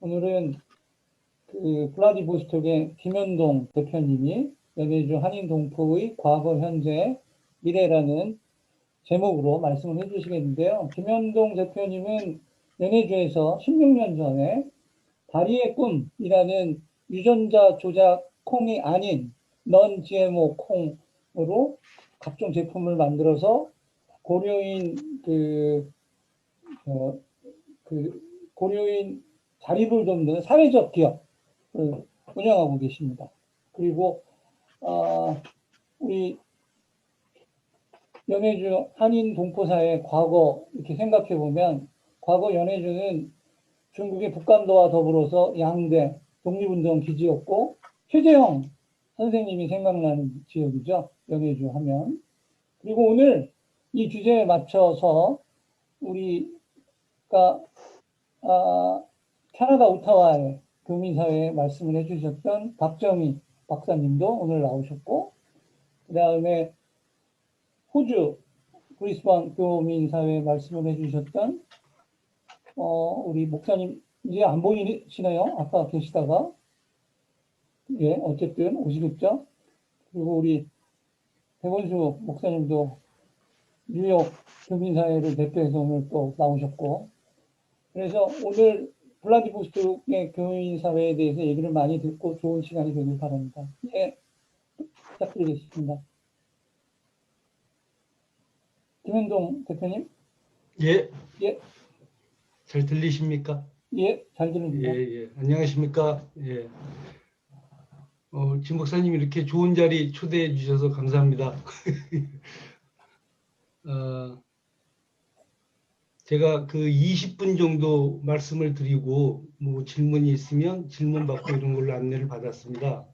오늘은 그 블라디보스톡의 김현동 대표님이 연해주 한인동포의 과거, 현재, 미래라는 제목으로 말씀을 해주시겠는데요. 김현동 대표님은 연해주에서 16년 전에 다리의 꿈이라는 유전자 조작 콩이 아닌 넌 GMO 콩으로 각종 제품을 만들어서 고려인 고려인 자립을 돕는 사회적 기업을 운영하고 계십니다. 그리고 우리 연해주 한인 동포사의 과거 이렇게 생각해 보면 과거 연해주는 중국의 북간도와 더불어서 양대 독립운동 기지였고 최재형 선생님이 생각나는 지역이죠. 연해주 하면. 그리고 오늘 이 주제에 맞춰서 우리가 캐나다 오타와의 교민사회에 말씀을 해주셨던 박정희 박사님도 오늘 나오셨고, 그 다음에 호주 브리스번 교민사회에 말씀을 해주셨던 우리 목사님 이제 안 보이시나요? 아까 계시다가 예 어쨌든 오시겠죠. 그리고 우리 백원수 목사님도 뉴욕 교민사회를 대표해서 오늘 또 나오셨고, 그래서 오늘 블라디보스톡의 교민사회에 대해서 얘기를 많이 듣고 좋은 시간이 되길 바랍니다. 예, 부탁드리겠습니다. 김현동 대표님. 예. 예. 잘 들리십니까? 예, 잘 들립니다. 예. 안녕하십니까? 예. 김 목사님 이렇게 좋은 자리 초대해 주셔서 감사합니다. 제가 그 20분 정도 말씀을 드리고 뭐 질문이 있으면 질문 받고 이런 걸로 안내를 받았습니다.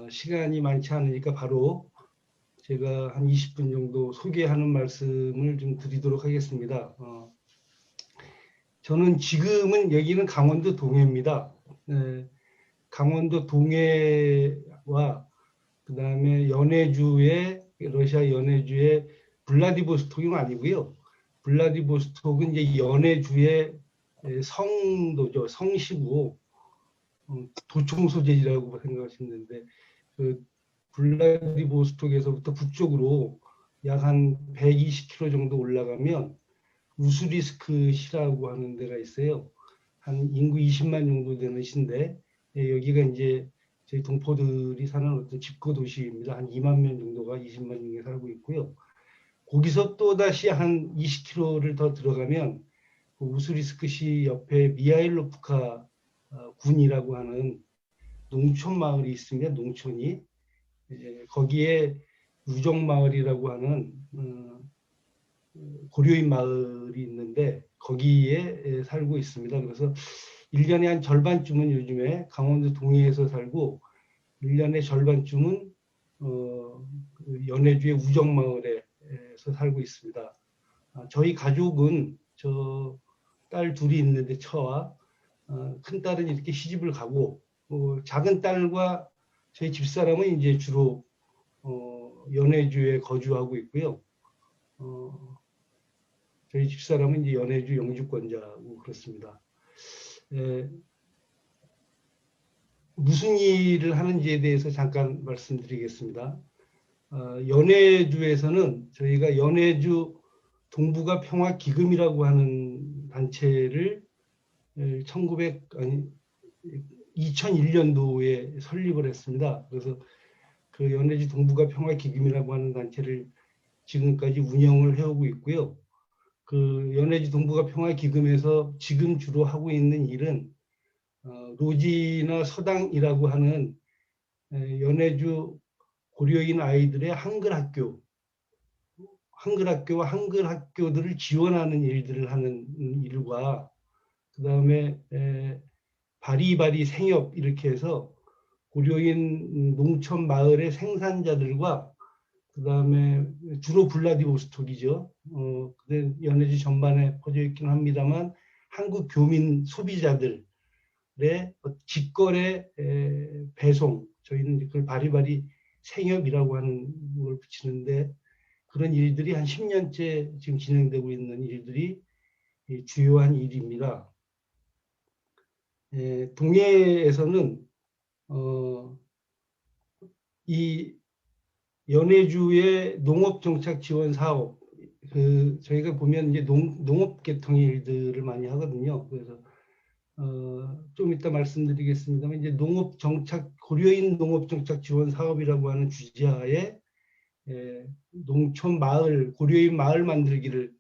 시간이 많지 않으니까 바로 제가 한 20분 정도 소개하는 말씀을 좀 드리도록 하겠습니다. 저는 지금은 여기는 강원도 동해입니다. 강원도 동해와 그 다음에 연해주의 러시아 연해주의 블라디보스톡은 아니고요. 블라디보스톡은 이제 연해주의 성도죠. 성시고 도청 소재지라고 생각하시는데 그 블라디보스톡에서부터 북쪽으로 약 한 120km 정도 올라가면 우스리스크 시라고 하는 데가 있어요. 한 인구 20만 정도 되는 시인데 여기가 이제 저희 동포들이 사는 어떤 집거 도시입니다. 한 2만 명 정도가 20만 명이 살고 있고요. 거기서 또 다시 한 20km를 더 들어가면 그 우스리스크시 옆에 미하일로프카 군이라고 하는 농촌 마을이 있습니다. 농촌이 거기에 유정마을이라고 하는 고려인 마을이 있는데 거기에 살고 있습니다. 그래서 1년에 한 절반쯤은 요즘에 강원도 동해에서 살고 1년의 절반쯤은 연해주의 우정마을에서 살고 있습니다. 저희 가족은 저 딸 둘이 있는데 처와 큰 딸은 이렇게 시집을 가고 작은 딸과 저희 집사람은 이제 주로 연해주에 거주하고 있고요. 저희 집사람은 이제 연해주 영주권자고 그렇습니다. 무슨 일을 하는지에 대해서 잠깐 말씀드리겠습니다. 연해주에서는 저희가 연해주 동북아 평화 기금이라고 하는 단체를 2001년도에 설립을 했습니다. 그래서 그 연해주 동북아 평화 기금이라고 하는 단체를 지금까지 운영을 해오고 있고요. 그 연해주 동북아 평화 기금에서 지금 주로 하고 있는 일은 로지나 서당이라고 하는 연해주 고려인 아이들의 한글 학교와 한글 학교들을 지원하는 일들을 하는 일과 그 다음에 바리바리 생협 이렇게 해서 고려인 농촌 마을의 생산자들과 그 다음에 주로 블라디보스톡이죠. 연해주 전반에 퍼져 있긴 합니다만 한국 교민 소비자들의 직거래 배송, 저희는 그걸 바리바리 생협이라고 하는 걸 붙이는데 그런 일들이 한 10년째 지금 진행되고 있는 일들이 주요한 일입니다. 동해에서는 이 연해주의 농업 정착 지원 사업, 저희가 보면 이제 농업 계통의 일들을 많이 하거든요. 그래서 좀 이따 말씀드리겠습니다만 이제 고려인 농업 정착 지원 사업이라고 하는 주제하에 농촌 마을, 고려인 마을 만들기를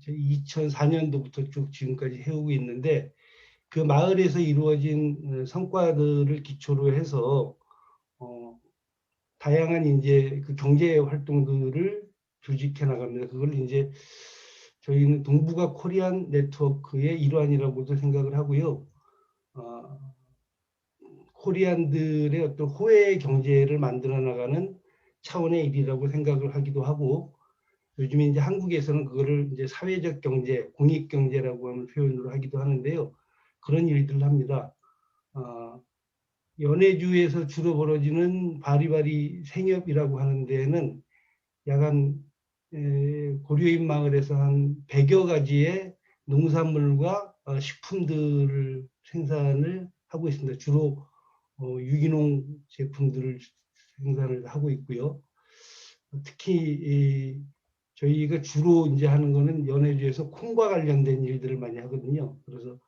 2004년도부터 쭉 지금까지 해오고 있는데, 그 마을에서 이루어진 성과들을 기초로 해서 다양한 이제 그 경제 활동들을 조직해 나갑니다. 그걸 이제 저희는 동북아 코리안 네트워크의 일환이라고도 생각을 하고요. 코리안들의 어떤 호혜 경제를 만들어 나가는 차원의 일이라고 생각을 하기도 하고, 요즘에 이제 한국에서는 그거를 이제 사회적 경제, 공익 경제라고 하는 표현으로 하기도 하는데요. 그런 일들을 합니다. 연해주에서 주로 벌어지는 바리바리 생협이라고 하는 데에는 약간 고려인 마을에서 한 100여 가지의 농산물과 식품들을 생산을 하고 있습니다. 주로 유기농 제품들을 생산을 하고 있고요. 특히 저희가 주로 이제 하는 거는 연해주에서 콩과 관련된 일들을 많이 하거든요. 그래서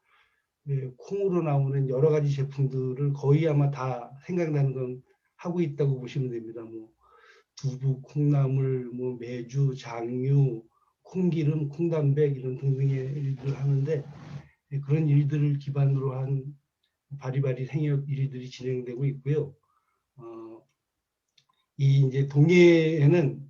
콩으로 나오는 여러 가지 제품들을 거의 아마 다 생각나는 건 하고 있다고 보시면 됩니다. 뭐 두부, 콩나물, 뭐 메주, 장류, 콩기름, 콩단백 이런 등등의 일들을 하는데, 그런 일들을 기반으로 한 바리바리 생협 일들이 진행되고 있고요. 이 이제 동해에는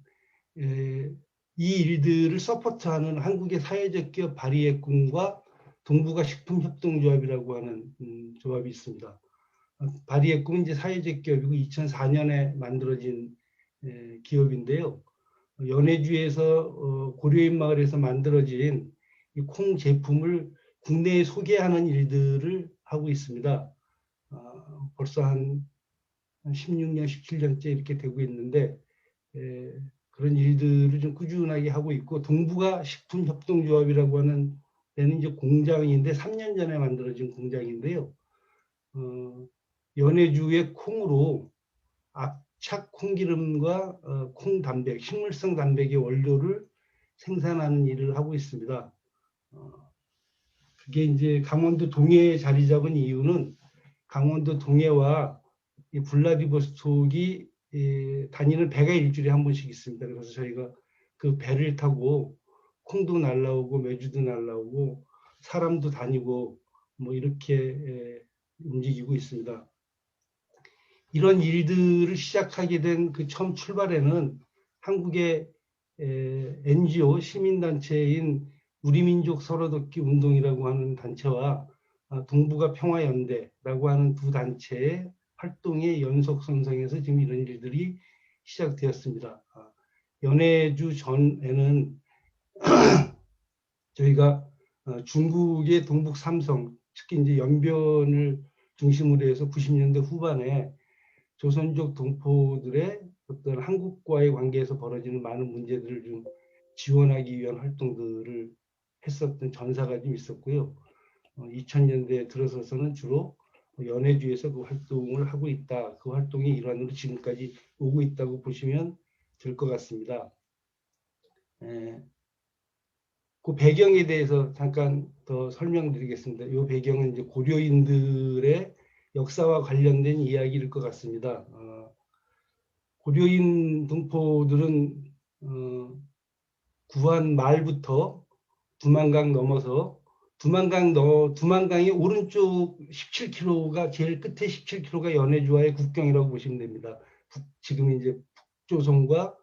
이 일들을 서포트하는 한국의 사회적 기업 바리액군과 동북아 식품협동조합이라고 하는 조합이 있습니다. 바리액군은 이제 사회적 기업이고 2004년에 만들어진 기업인데요. 연해주에서 고려인 마을에서 만들어진 이 콩 제품을 국내에 소개하는 일들을 하고 있습니다. 벌써 한 16년, 17년째 이렇게 되고 있는데, 그런 일들을 좀 꾸준하게 하고 있고, 동북아 식품협동조합이라고 하는 데는 이제 공장인데 3년 전에 만들어진 공장인데요. 연해주의 콩으로 압착 콩기름과 콩단백, 식물성 단백의 원료를 생산하는 일을 하고 있습니다. 그게 이제 강원도 동해에 자리 잡은 이유는 강원도 동해와 블라디보스톡이 다니는 배가 일주일에 한 번씩 있습니다. 그래서 저희가 그 배를 타고 콩도 날라오고 메주도 날라오고 사람도 다니고 뭐 이렇게 움직이고 있습니다. 이런 일들을 시작하게 된 그 처음 출발에는 한국의 NGO 시민단체인 우리민족 서로돕기 운동이라고 하는 단체와 동북아 평화연대라고 하는 두 단체의 활동의 연속선상에서 지금 이런 일들이 시작되었습니다. 연해주 전에는 저희가 중국의 동북 삼성, 특히 이제 연변을 중심으로 해서 90년대 후반에 조선족 동포들의 어떤 한국과의 관계에서 벌어지는 많은 문제들을 좀 지원하기 위한 활동들을 했었던 전사가 좀 있었고요. 2000년대에 들어서서는 주로 연해주에서 그 활동을 하고 있다. 그 활동의 일환으로 지금까지 오고 있다고 보시면 될 것 같습니다. 그 배경에 대해서 잠깐 더 설명드리겠습니다. 이 배경은 이제 고려인들의 역사와 관련된 이야기일 것 같습니다. 고려인 동포들은 구한 말부터 두만강 넘어서 두만강이 오른쪽 17km가 제일 끝에 17km가 연해주와의 국경이라고 보시면 됩니다. 지금 이제 북조선과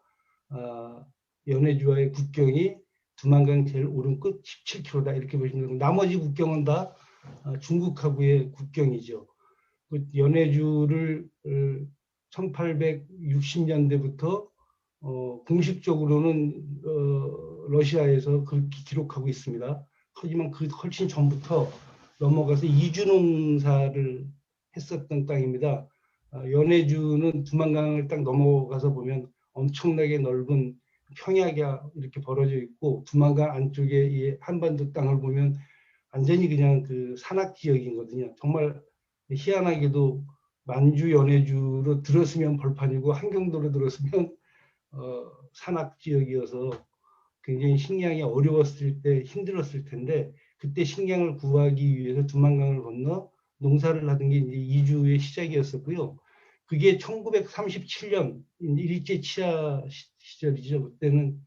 연해주와의 국경이 두만강 제일 오른 끝 17km다 이렇게 보시면 되고, 나머지 국경은 다 중국하고의 국경이죠. 연해주를 1860년대부터 공식적으로는 러시아에서 그렇게 기록하고 있습니다. 하지만 그 훨씬 전부터 넘어가서 이주농사를 했었던 땅입니다. 연해주는 두만강을 딱 넘어가서 보면 엄청나게 넓은 평야가 이렇게 벌어져 있고, 두만강 안쪽에 이 한반도 땅을 보면 완전히 그냥 그 산악 지역이거든요. 정말 희한하게도 만주 연해주로 들었으면 벌판이고 한경도로 들었으면 산악 지역이어서 굉장히 식량이 어려웠을 때 힘들었을 텐데 그때 식량을 구하기 위해서 두만강을 건너 농사를 하던 게 이제 이주의 시작이었었고요. 그게 1937년 일제 치하 시절이죠. 그때는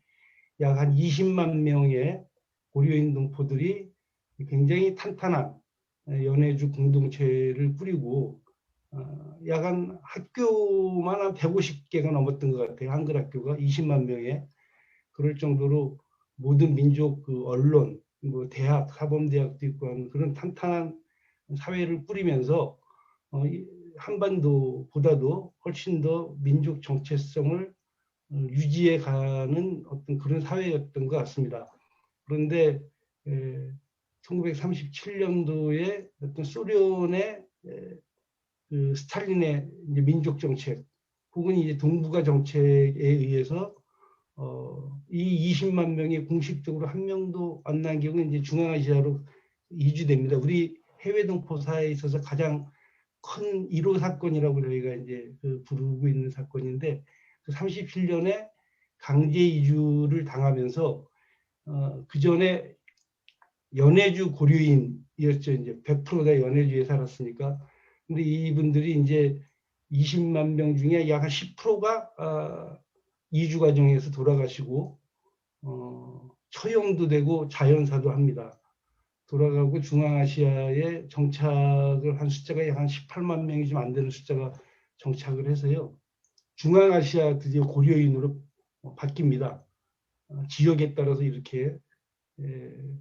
약 한 20만 명의 고려인 동포들이 굉장히 탄탄한 연해주 공동체를 꾸리고 약간 학교만 한 150개가 넘었던 것 같아요. 한글 학교가 20만 명에 그럴 정도로 모든 민족 그 언론, 뭐 대학, 사범대학도 있고 하는 그런 탄탄한 사회를 꾸리면서 한반도보다도 훨씬 더 민족 정체성을 유지해 가는 어떤 그런 사회였던 것 같습니다. 그런데 1937년도에 어떤 소련의 그 스탈린의 이제 민족 정책 혹은 이제 동북아 정책에 의해서 이 20만 명이 공식적으로 한 명도 안 남기고 이제 중앙아시아로 이주됩니다. 우리 해외 동포사에 있어서 가장 큰 1호 사건이라고 저희가 이제 부르고 있는 사건인데 그 37년에 강제 이주를 당하면서 그 전에 연해주 고려인이었죠. 이제 100%다 연해주에 살았으니까. 근데 이분들이 이제 20만 명 중에 약 한 10%가 이주 과정에서 돌아가시고 처형도 되고 자연사도 합니다. 돌아가고 중앙아시아에 정착을 한 숫자가 약 한 18만 명이 좀 안 되는 숫자가 정착을 해서요. 중앙아시아 드디어 고려인으로 바뀝니다. 지역에 따라서 이렇게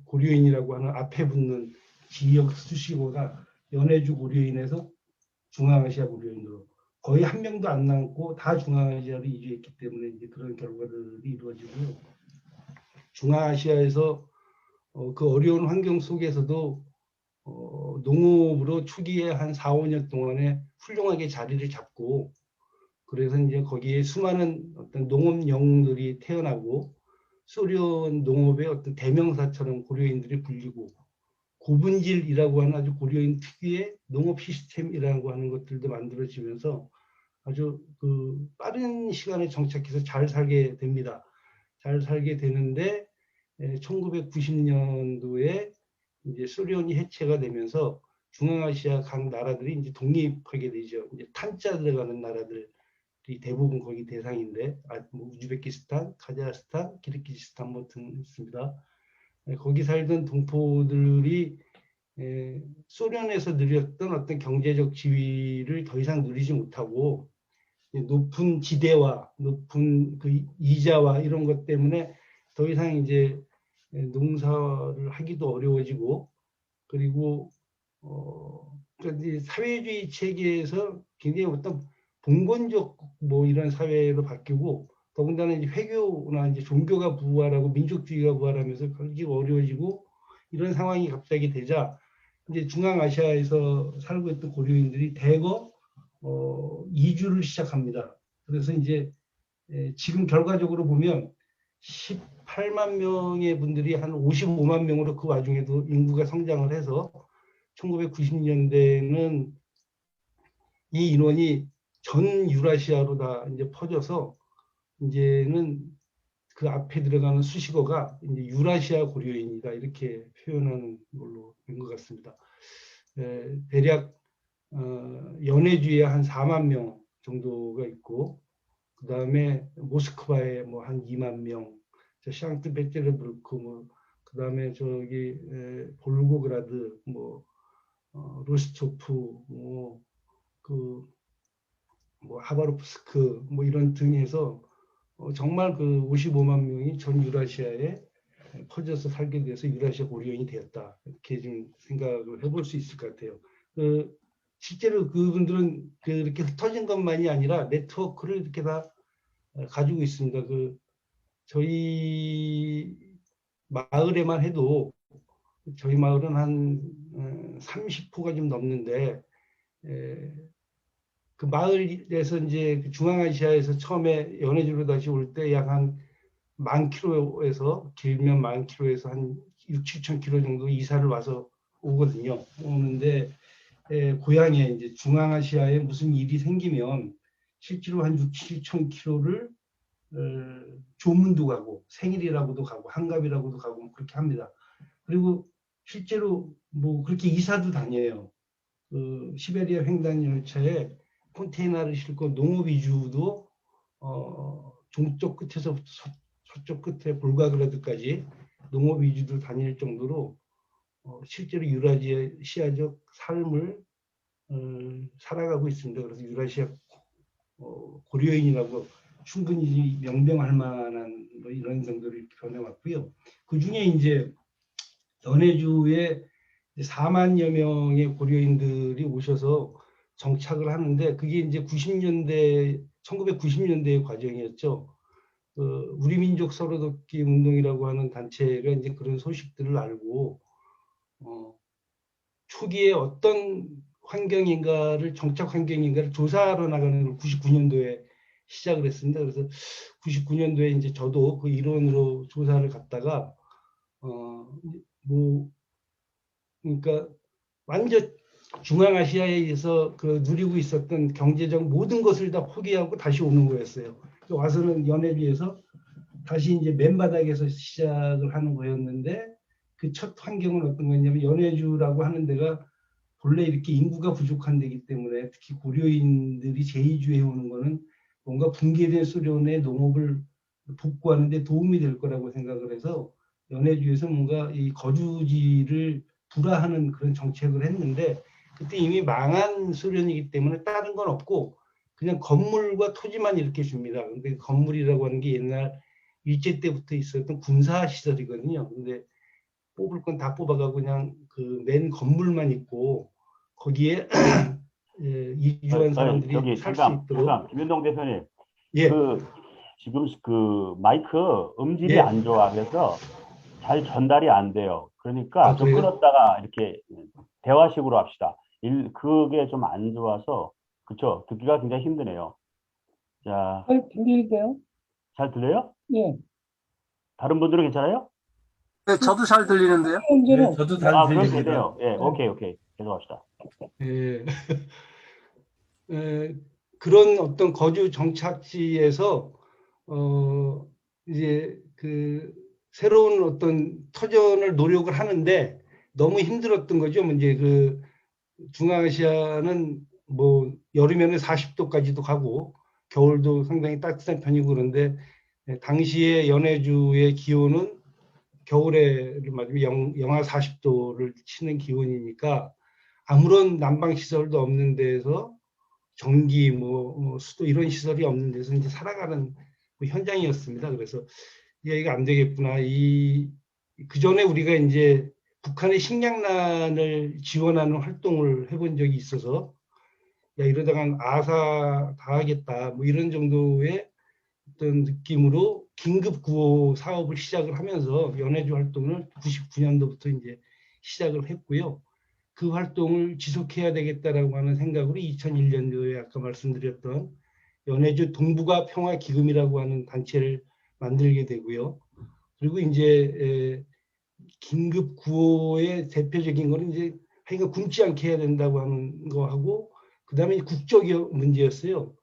고려인이라고 하는 앞에 붙는 지역 수식어가 연해주 고려인에서 중앙아시아 고려인으로 거의 한 명도 안 남고 다 중앙아시아로 이주했기 때문에 이제 그런 결과들이 이루어지고요. 중앙아시아에서 그 어려운 환경 속에서도 농업으로 초기에 한 4, 5년 동안에 훌륭하게 자리를 잡고 그래서 이제 거기에 수많은 어떤 농업 영웅들이 태어나고 소련 농업의 어떤 대명사처럼 고려인들이 불리고 고분질이라고 하는 아주 고려인 특유의 농업 시스템이라고 하는 것들도 만들어지면서 아주 그 빠른 시간에 정착해서 잘 살게 됩니다. 잘 살게 되는데 1990년도에 이제 소련이 해체가 되면서 중앙아시아 각 나라들이 이제 독립하게 되죠. 이제 탄자 들어가는 나라들이 대부분 거기 대상인데, 뭐 우즈베키스탄, 카자흐스탄, 키르기즈스탄 뭐 등 있습니다. 거기 살던 동포들이 소련에서 누렸던 어떤 경제적 지위를 더 이상 누리지 못하고 높은 지대와 높은 그 이자와 이런 것 때문에 더 이상 이제 농사를 하기도 어려워지고 그리고 그러니까 사회주의 체계에서 굉장히 어떤 봉건적 뭐 이런 사회로 바뀌고 더군다나 이제 회교나 이제 종교가 부활하고 민족주의가 부활하면서 그게 어려워지고 이런 상황이 갑자기 되자 이제 중앙아시아에서 살고 있던 고려인들이 대거 이주를 시작합니다. 그래서 이제 지금 결과적으로 보면 18만 명의 분들이 한 55만 명으로 그 와중에도 인구가 성장을 해서 1990년대는 이 인원이 전 유라시아로 다 이제 퍼져서 이제는 그 앞에 들어가는 수식어가 이제 유라시아 고려인이다 이렇게 표현하는 걸로 된 것 같습니다. 대략 연해주에 한 4만 명 정도가 있고 그 다음에 모스크바에 뭐 한 2만 명, 샹트베테르부르크 뭐 그 다음에 저기 볼고그라드 뭐 로스토프 뭐 하바롭스크 뭐 이런 등에서 정말 그 55만 명이 전 유라시아에 퍼져서 살게 돼서 유라시아 고려인이 되었다 이렇게 좀 생각을 해볼 수 있을 것 같아요. 실제로 그분들은 그렇게 흩어진 것만이 아니라 네트워크를 이렇게 다 가지고 있습니다. 저희 마을에만 해도 저희 마을은 한 30호가 좀 넘는데 그 마을에서 이제 중앙아시아에서 처음에 연해주로 다시 올 때 약 한 10,000km에서 길면 10,000km에서 한 6, 7,000km 정도 이사를 와서 오거든요. 오는데 고향에 이제 중앙아시아에 무슨 일이 생기면 실제로 한 6, 7천 킬로를 조문도 가고 생일이라고도 가고 한갑이라고도 가고 뭐 그렇게 합니다. 그리고 실제로 뭐 그렇게 이사도 다녀요. 그 시베리아 횡단 열차에 컨테이너를 싣고 농업 이주도 동쪽 끝에서부터 서쪽 끝에 볼가그라드까지 농업 이주도 다닐 정도로 실제로 유라시아적 삶을 살아가고 있습니다. 그래서 유라시아 고려인이라고 충분히 명명할 만한 뭐 이런 정도로 이렇게 변해왔고요. 그 중에 이제 연해주에 4만여 명의 고려인들이 오셔서 정착을 하는데 그게 이제 1990년대의 과정이었죠. 우리 민족 서로 돕기 운동이라고 하는 단체가 이제 그런 소식들을 알고 초기에 어떤 환경인가를 정착 환경인가를 조사하러 나가는 걸 99년도에 시작을 했습니다. 그래서 99년도에 이제 저도 그 일원으로 조사를 갔다가 뭐 그러니까 완전 중앙아시아에서 그 누리고 있었던 경제적 모든 것을 다 포기하고 다시 오는 거였어요. 와서는 연해주에서 다시 이제 맨바닥에서 시작을 하는 거였는데 그 첫 환경은 어떤 거냐면 연해주라고 하는 데가 본래 이렇게 인구가 부족한 데이기 때문에 특히 고려인들이 제이주에 오는 거는 뭔가 붕괴된 소련의 농업을 복구하는 데 도움이 될 거라고 생각을 해서 연해주에서 뭔가 이 거주지를 불화하는 그런 정책을 했는데 그때 이미 망한 소련이기 때문에 다른 건 없고 그냥 건물과 토지만 이렇게 줍니다. 근데 건물이라고 하는 게 옛날 일제 때부터 있었던 군사 시설이거든요. 근데 뽑을 건 다 뽑아가고 그냥 그 맨 건물만 있고 거기에 이주한 사람들이 저기 살 수 있도록. 김윤동 대표님, 예, 지금 그 마이크 음질이 예. 안 좋아. 그래서 잘 전달이 안 돼요. 그러니까 좀 그래요? 끊었다가 이렇게 대화식으로 합시다. 그게 좀 안 좋아서, 그쵸? 듣기가 굉장히 힘드네요. 자, 잘 들리는데요? 잘 들려요? 예. 다른 분들은 괜찮아요? 네, 저도 잘 들리는데요. 문제는 네, 저도 없어요. 잘 그럼 들립니다. 되네요. 예, 네. 오케이. 계속합시다. 예. 그런 어떤 거주 정착지에서 이제 그 새로운 어떤 터전을 노력을 하는데 너무 힘들었던 거죠. 이제 그 중앙아시아는 뭐 여름에는 40도까지도 가고 겨울도 상당히 따뜻한 편이고 그런데 당시에 연해주의 기온은 겨울에를 맞으면 영하 40도를 치는 기온이니까 아무런 난방 시설도 없는 데서 전기, 뭐 수도 이런 시설이 없는 데서 이제 살아가는 그 현장이었습니다. 그래서 이거 안 되겠구나. 그 전에 우리가 이제 북한의 식량난을 지원하는 활동을 해본 적이 있어서 야 이러다가 아사 당하겠다. 뭐 이런 정도의 어떤 느낌으로 긴급 구호 사업을 시작을 하면서 연해주 활동을 99년도부터 이제 시작을 했고요. 그 활동을 지속해야 되겠다라고 하는 생각으로 2001년도에 아까 말씀드렸던 연해주 동북아 평화 기금이라고 하는 단체를 만들게 되고요. 그리고 이제 긴급 구호의 대표적인 거는 이제 하여간 굶지 않게 해야 된다고 하는 거하고 그다음에 국적 문제였어요.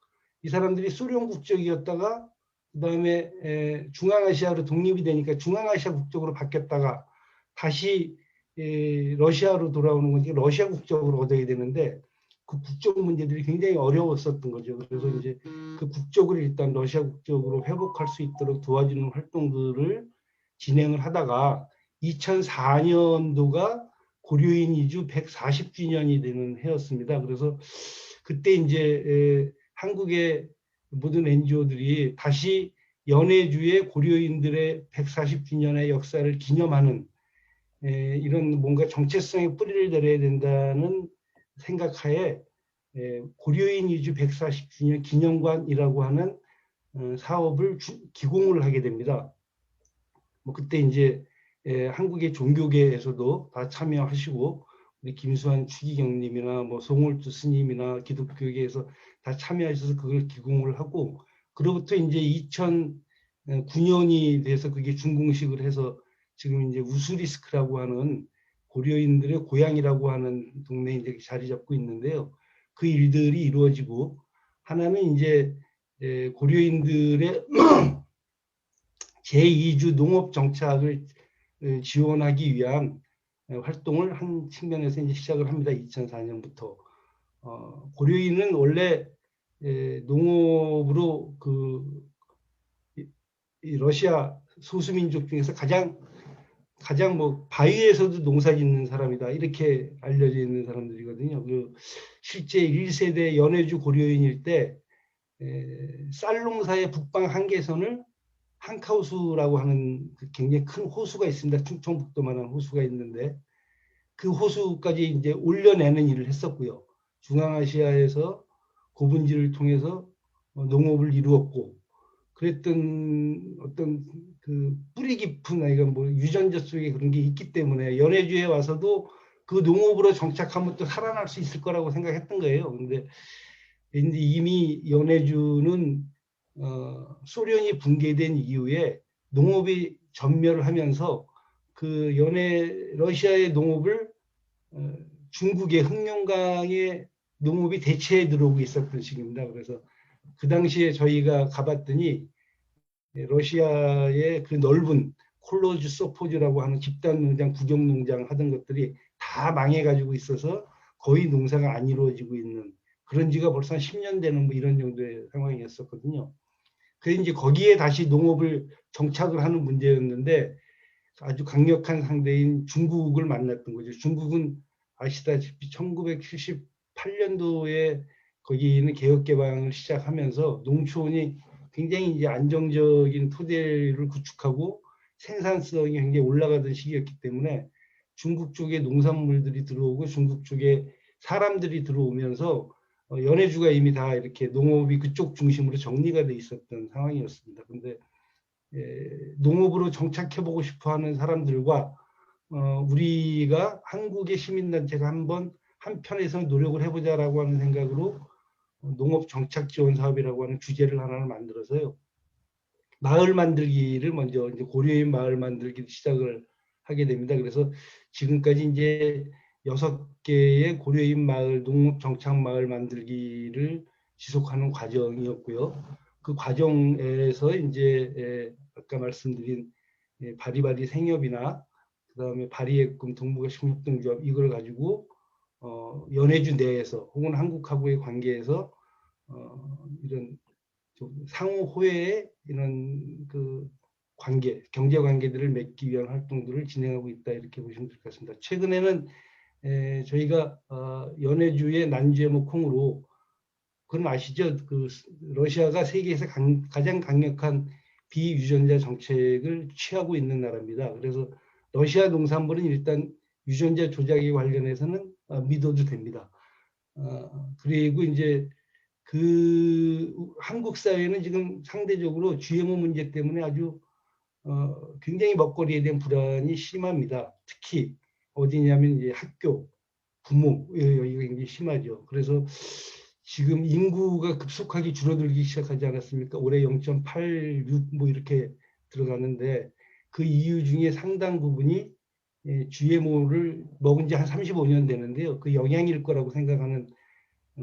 이 사람들이 소련 국적이었다가 그다음에 중앙아시아로 독립이 되니까 중앙아시아 국적으로 바뀌었다가 다시 러시아로 돌아오는 건지 러시아 국적으로 얻어야 되는데 그 국적 문제들이 굉장히 어려웠었던 거죠. 그래서 이제 그 국적을 일단 러시아 국적으로 회복할 수 있도록 도와주는 활동들을 진행을 하다가 2004년도가 고려인 이주 140주년이 되는 해였습니다. 그래서 그때 이제 한국의 모든 NGO들이 다시 연해주의 고려인들의 140주년의 역사를 기념하는 이런 뭔가 정체성의 뿌리를 내려야 된다는 생각하에 고려인 이주 140주년 기념관이라고 하는 사업을 기공을 하게 됩니다. 뭐 그때 이제 한국의 종교계에서도 다 참여하시고 우리 김수환 추기경님이나 뭐 송월주 스님이나 기독교계에서 다 참여하셔서 그걸 기공을 하고 그로부터 이제 2009년이 돼서 그게 준공식을 해서 지금 이제 우수리스크라고 하는 고려인들의 고향이라고 하는 동네에 이제 자리 잡고 있는데요. 그 일들이 이루어지고 하나는 이제 고려인들의 제2주 농업 정착을 지원하기 위한 활동을 한 측면에서 이제 시작을 합니다. 2004년부터. 고려인은 원래 농업으로 이 러시아 소수민족 중에서 가장 뭐 바위에서도 농사 짓는 사람이다 이렇게 알려져 있는 사람들이거든요. 실제 1세대 연해주 고려인일 때 쌀 농사의 북방 한계선을 한카우스라고 하는 굉장히 큰 호수가 있습니다. 충청북도만한 호수가 있는데 그 호수까지 이제 올려내는 일을 했었고요. 중앙아시아에서 고분지를 통해서 농업을 이루었고 그랬던 어떤 그 뿌리 깊은 아이가 뭐 유전자 속에 그런 게 있기 때문에 연해주에 와서도 그 농업으로 정착하면 또 살아날 수 있을 거라고 생각했던 거예요. 근데 이미 연해주는 소련이 붕괴된 이후에 농업이 전멸을 하면서 그 러시아의 농업을 중국의 흑룡강의 농업이 대체해 들어오고 있었던 시기입니다. 그래서 그 당시에 저희가 가봤더니 러시아의 그 넓은 콜로즈 소포즈라고 하는 집단 농장, 구경 농장 하던 것들이 다 망해가지고 있어서 거의 농사가 안 이루어지고 있는 그런 지가 벌써 한 10년 되는 뭐 이런 정도의 상황이었었거든요. 그래서 이제 거기에 다시 농업을 정착을 하는 문제였는데 아주 강력한 상대인 중국을 만났던 거죠. 중국은 아시다시피 1978년도에 거기는 개혁 개방을 시작하면서 농촌이 굉장히 이제 안정적인 토대를 구축하고 생산성이 굉장히 올라가던 시기였기 때문에 중국 쪽에 농산물들이 들어오고 중국 쪽에 사람들이 들어오면서 연해주가 이미 다 이렇게 농업이 그쪽 중심으로 정리가 돼 있었던 상황이었습니다. 근데 농업으로 정착해보고 싶어하는 사람들과 우리가 한국의 시민단체가 한편에서 노력을 해보자라고 하는 생각으로 농업 정착 지원 사업이라고 하는 주제를 하나를 만들어서요. 마을 만들기를 먼저 이제 고려인 마을 만들기를 시작을 하게 됩니다. 그래서 지금까지 이제 6개의 고려인 마을 농업 정착 마을 만들기를 지속하는 과정이었고요. 그 과정에서 이제 아까 말씀드린 바리바리 생협이나 그다음에 바리액금 동북아식물협동조합 이걸 가지고 연해주 내에서 혹은 한국하고의 관계에서 이런 좀 상호 호혜의 이런 그 관계, 경제 관계들을 맺기 위한 활동들을 진행하고 있다 이렇게 보시면 될 것 같습니다. 최근에는 저희가 연해주의 난제모 콩으로 그건 아시죠? 그 러시아가 세계에서 가장 강력한 비유전자 정책을 취하고 있는 나라입니다. 그래서 러시아 농산물은 일단 유전자 조작에 관련해서는 믿어도 됩니다. 그리고 이제 그 한국 사회는 지금 상대적으로 GMO 문제 때문에 아주 굉장히 먹거리에 대한 불안이 심합니다. 특히 어디냐면 이제 학교, 부모 여기가 굉장히 심하죠. 그래서 지금 인구가 급속하게 줄어들기 시작하지 않았습니까? 올해 0.86 뭐 이렇게 들어가는데 그 이유 중에 상당 부분이 GMO를 먹은 지 한 35년 되는데요. 그 영향일 거라고 생각하는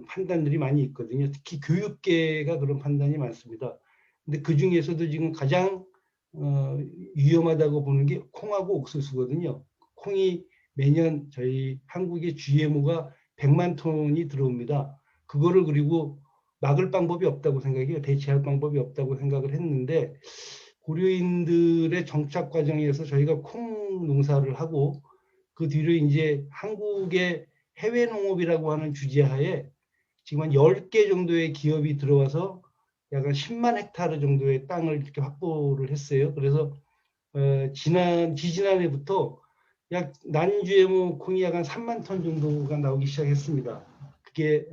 판단들이 많이 있거든요. 특히 교육계가 그런 판단이 많습니다. 근데 그 중에서도 지금 가장 위험하다고 보는 게 콩하고 옥수수거든요. 콩이 매년 저희 한국의 GMO가 100만 톤이 들어옵니다. 그거를 그리고 막을 방법이 없다고 생각해요. 대체할 방법이 없다고 생각을 했는데 고려인들의 정착 과정에서 저희가 콩 농사를 하고 그 뒤로 이제 한국의 해외 농업이라고 하는 주제하에 지금 한 10개 정도의 기업이 들어와서 약 10만 헥타르 정도의 땅을 이렇게 확보를 했어요. 그래서 지지난해부터 약 난GMO 콩이 약 한 3만 톤 정도가 나오기 시작했습니다. 그게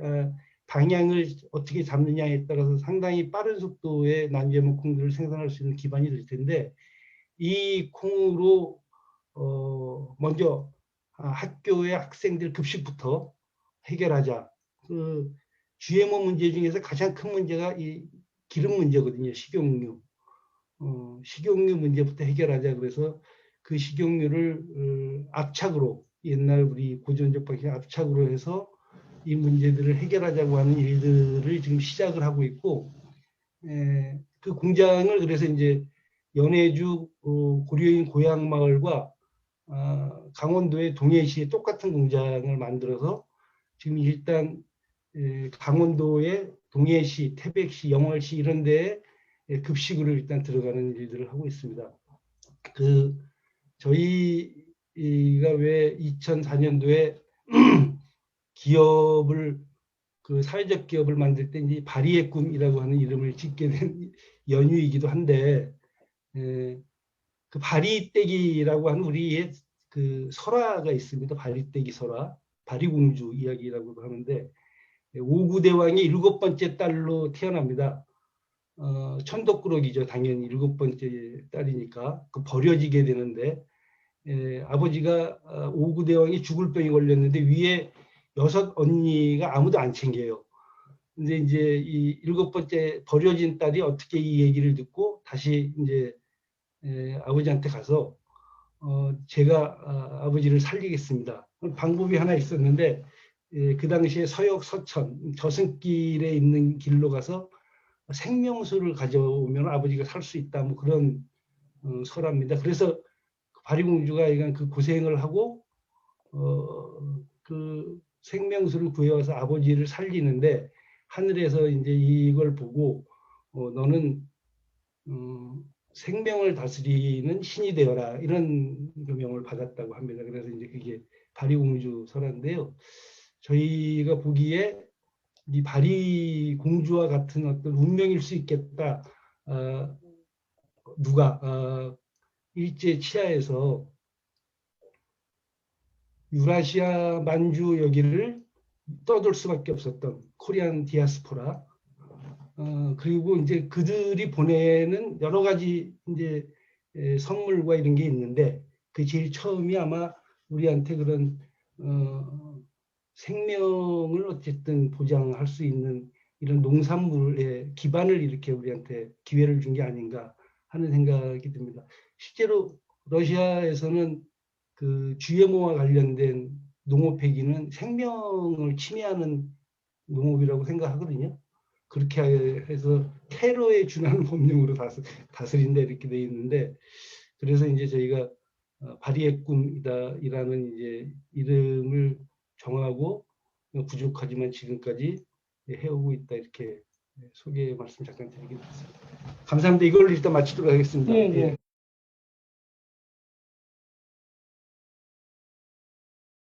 방향을 어떻게 잡느냐에 따라서 상당히 빠른 속도의 난GMO 콩들을 생산할 수 있는 기반이 될 텐데 이 콩으로 먼저 학교의 학생들 급식부터 해결하자. 그 GMO 문제 중에서 가장 큰 문제가 이 기름 문제거든요. 식용유. 식용유 문제부터 해결하자. 그래서 그 식용유를 악착으로 옛날 우리 고전적 방식 압착으로 해서 이 문제들을 해결하자고 하는 일들을 지금 시작을 하고 있고, 그 공장을 그래서 이제 연해주 고려인 고향마을과 강원도의 동해시에 똑같은 공장을 만들어서 지금 일단 강원도의 동해시, 태백시, 영월시 이런 데에 급식으로 일단 들어가는 일들을 하고 있습니다. 저희가 왜 2004년도에 기업을 사회적 기업을 만들 때 이제 바리의 꿈이라고 하는 이름을 짓게 된 연유이기도 한데, 그 바리떼기라고 하는 우리의 그 설화가 있습니다. 바리떼기 설화, 바리공주 이야기라고도 하는데, 오구대왕의 7번째 딸로 태어납니다. 천덕꾸러기죠. 당연히 7번째 딸이니까 버려지게 되는데, 아버지가 오구대왕이 죽을 병이 걸렸는데 위에 6 언니가 아무도 안 챙겨요. 근데 이제 이 7번째 버려진 딸이 어떻게 이 얘기를 듣고 다시 이제 아버지한테 가서 제가 아버지를 살리겠습니다. 방법이 하나 있었는데, 그 당시에 서역 서천 저승길에 있는 길로 가서 생명수를 가져오면 아버지가 살 수 있다. 뭐 그런 설화입니다. 그래서 바리공주가 이건 그 고생을 하고 그 생명수를 구해와서 아버지를 살리는데, 하늘에서 이제 이걸 보고 너는 생명을 다스리는 신이 되어라, 이런 명을 받았다고 합니다. 그래서 이제 그게 바리공주 설화인데요. 저희가 보기에 이 바리공주와 같은 어떤 운명일 수 있겠다. 누가 일제 치하에서 유라시아 만주 여기를 떠돌 수밖에 없었던 코리안 디아스포라, 그리고 이제 그들이 보내는 여러 가지 이제 선물과 이런 게 있는데, 그 제일 처음이 아마 우리한테 그런 생명을 어쨌든 보장할 수 있는 이런 농산물의 기반을 이렇게 우리한테 기회를 준 게 아닌가 하는 생각이 듭니다. 실제로 러시아에서는 그 GMO와 관련된 농업 폐기는 생명을 침해하는 농업이라고 생각하거든요. 그렇게 해서 테러에 준하는 법령으로 다스린다 이렇게 돼 있는데, 그래서 이제 저희가 바리의 꿈이다라는 이제 이름을 정하고 부족하지만 지금까지 해오고 있다, 이렇게 소개 말씀 잠깐 드리겠습니다. 감사합니다. 이걸로 일단 마치도록 하겠습니다. 예, 예.